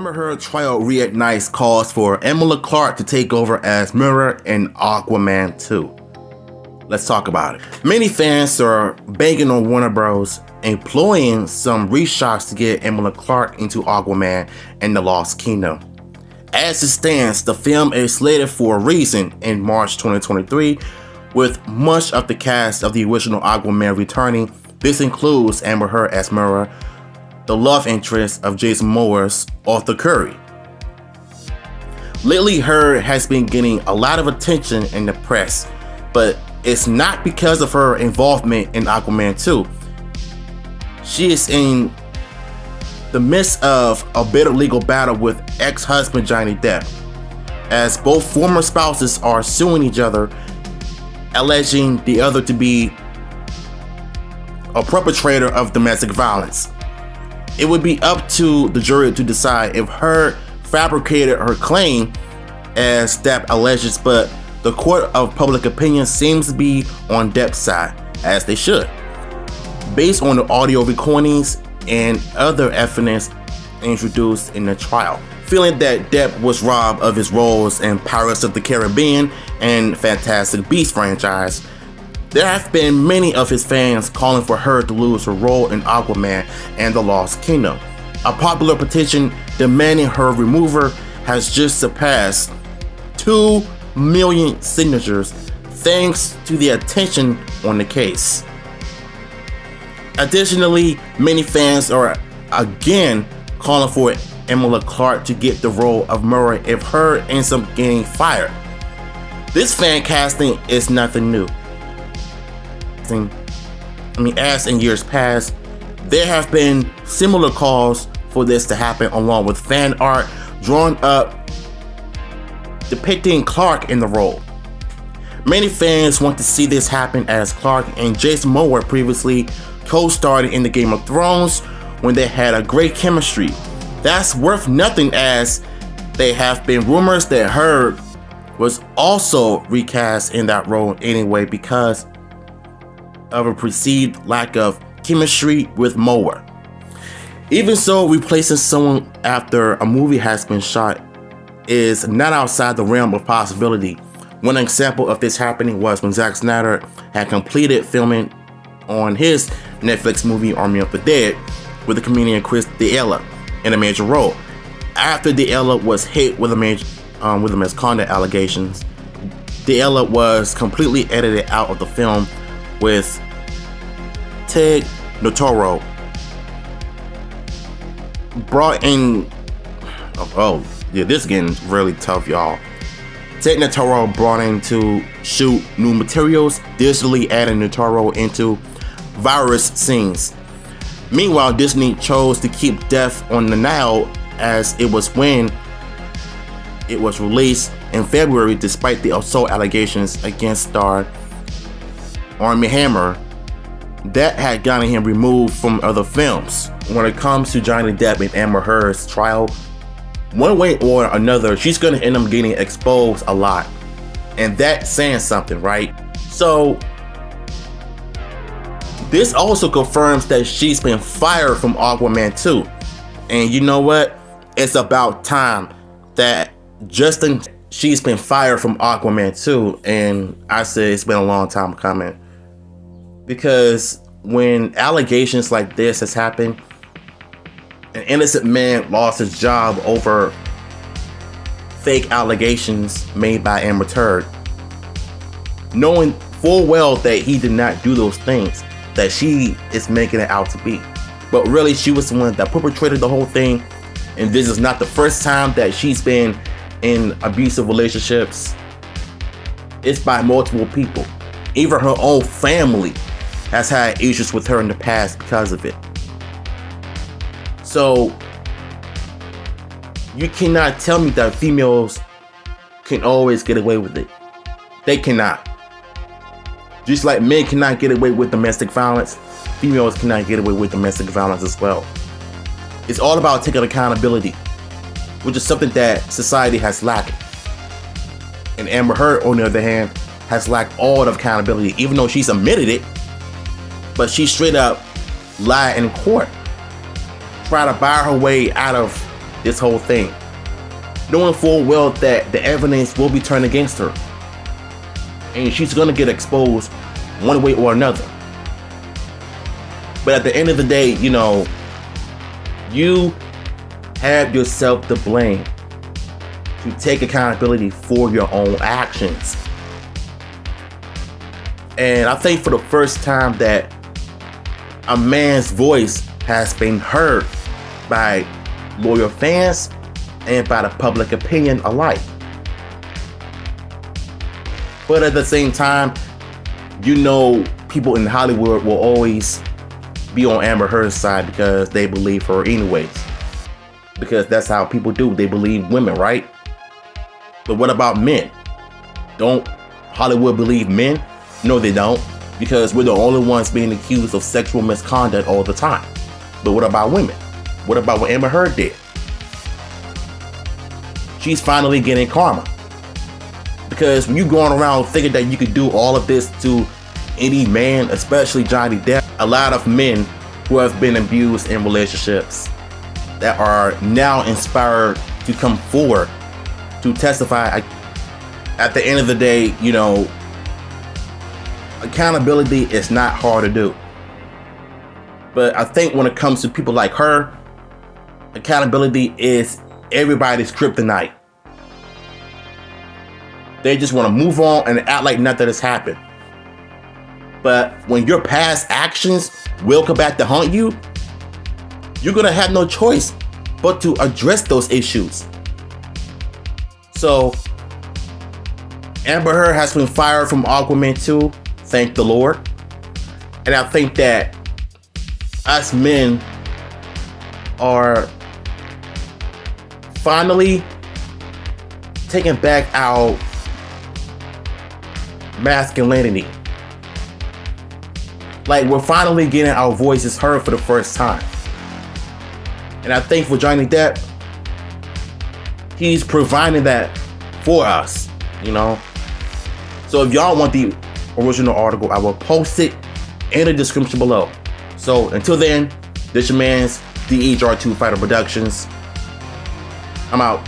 Amber Heard trial reignites calls for Emilia Clarke to take over as Mera in Aquaman 2. Let's talk about it. Many fans are banging on Warner Bros. Employing some reshots to get Emilia Clarke into Aquaman and the Lost Kingdom. As it stands, the film is slated for a reason in March 2023, with much of the cast of the original Aquaman returning. This includes Amber Heard as Mera, the love interest of Jason Momoa's Arthur Curry. Lately, Heard has been getting a lot of attention in the press, but it's not because of her involvement in Aquaman 2. She is in the midst of a bitter legal battle with ex-husband Johnny Depp, as both former spouses are suing each other, alleging the other to be a perpetrator of domestic violence. It would be up to the jury to decide if Heard fabricated her claim, as Depp alleges, but the court of public opinion seems to be on Depp's side, as they should, based on the audio recordings and other evidence introduced in the trial. Feeling that Depp was robbed of his roles in Pirates of the Caribbean and Fantastic Beasts franchise, there have been many of his fans calling for her to lose her role in Aquaman and the Lost Kingdom. A popular petition demanding her removal has just surpassed 2 million signatures thanks to the attention on the case. Additionally, many fans are again calling for Emilia Clarke to get the role of Mera if Heard ends up getting fired. This fan casting is nothing new. As in years past, there have been similar calls for this to happen, along with fan art drawn up depicting Clarke in the role. Many fans want to see this happen, as Clarke and Jason Momoa previously co-starred in the Game of Thrones when they had a great chemistry. That's worth nothing, as there have been rumors that Heard was also recast in that role anyway because of a perceived lack of chemistry with Momoa. Even so, replacing someone after a movie has been shot is not outside the realm of possibility. One example of this happening was when Zack Snyder had completed filming on his Netflix movie Army of the Dead with the comedian Chris D'Elia in a major role. After D'Elia was hit with the misconduct allegations, D'Elia was completely edited out of the film, with Ted Notaro brought in. This is getting really tough, y'all. Ted Notaro brought in to shoot new materials, digitally adding Notaro into virus scenes. Meanwhile, Disney chose to keep Death on the Nile as it was when it was released in February, despite the assault allegations against star Armie Hammer that had gotten him removed from other films. When it comes to Johnny Depp and Amber Heard's trial, one way or another, she's gonna end up getting exposed a lot, and that's saying something, right? So this also confirms that she's been fired from Aquaman 2, and you know what? It's about time that she's been fired from Aquaman 2, and I say it's been a long time coming. Because when allegations like this has happened, an innocent man lost his job over fake allegations made by Amber Turd, knowing full well that he did not do those things that she is making it out to be. But really, she was the one that perpetrated the whole thing, and this is not the first time that she's been in abusive relationships. It's by multiple people. Even her own family has had issues with her in the past because of it. So you cannot tell me that females can always get away with it. They cannot. Just like men cannot get away with domestic violence, females cannot get away with domestic violence as well. It's all about taking accountability, which is something that society has lacked. And Amber Heard, on the other hand, has lacked all the accountability, even though she's admitted it. But she straight up lied in court, try to buy her way out of this whole thing, knowing full well that the evidence will be turned against her. And she's gonna get exposed one way or another. But at the end of the day, you know, you have yourself to blame to take accountability for your own actions. And I think for the first time that a man's voice has been heard by loyal fans and by the public opinion alike. But at the same time, you know, people in Hollywood will always be on Amber Heard's side because they believe her anyways. Because that's how people do. They believe women, right? But what about men? Don't Hollywood believe men? No, they don't. Because we're the only ones being accused of sexual misconduct all the time. But what about women? What about what Amber Heard did? She's finally getting karma. Because when you're going around thinking that you could do all of this to any man, especially Johnny Depp, a lot of men who have been abused in relationships that are now inspired to come forward to testify. At the end of the day, you know, accountability is not hard to do. But I think when it comes to people like her, accountability is everybody's kryptonite. They just want to move on and act like nothing has happened. But when your past actions will come back to haunt you, you're going to have no choice but to address those issues. So, Amber Heard has been fired from Aquaman 2, thank the Lord. And I think that us men are finally taking back our masculinity. Like, we're finally getting our voices heard for the first time. And I think for Johnny Depp, he's providing that for us, you know. So if y'all want the original article, I will post it in the description below. So until then, this your man's DEJ2 Fighter Productions. I'm out.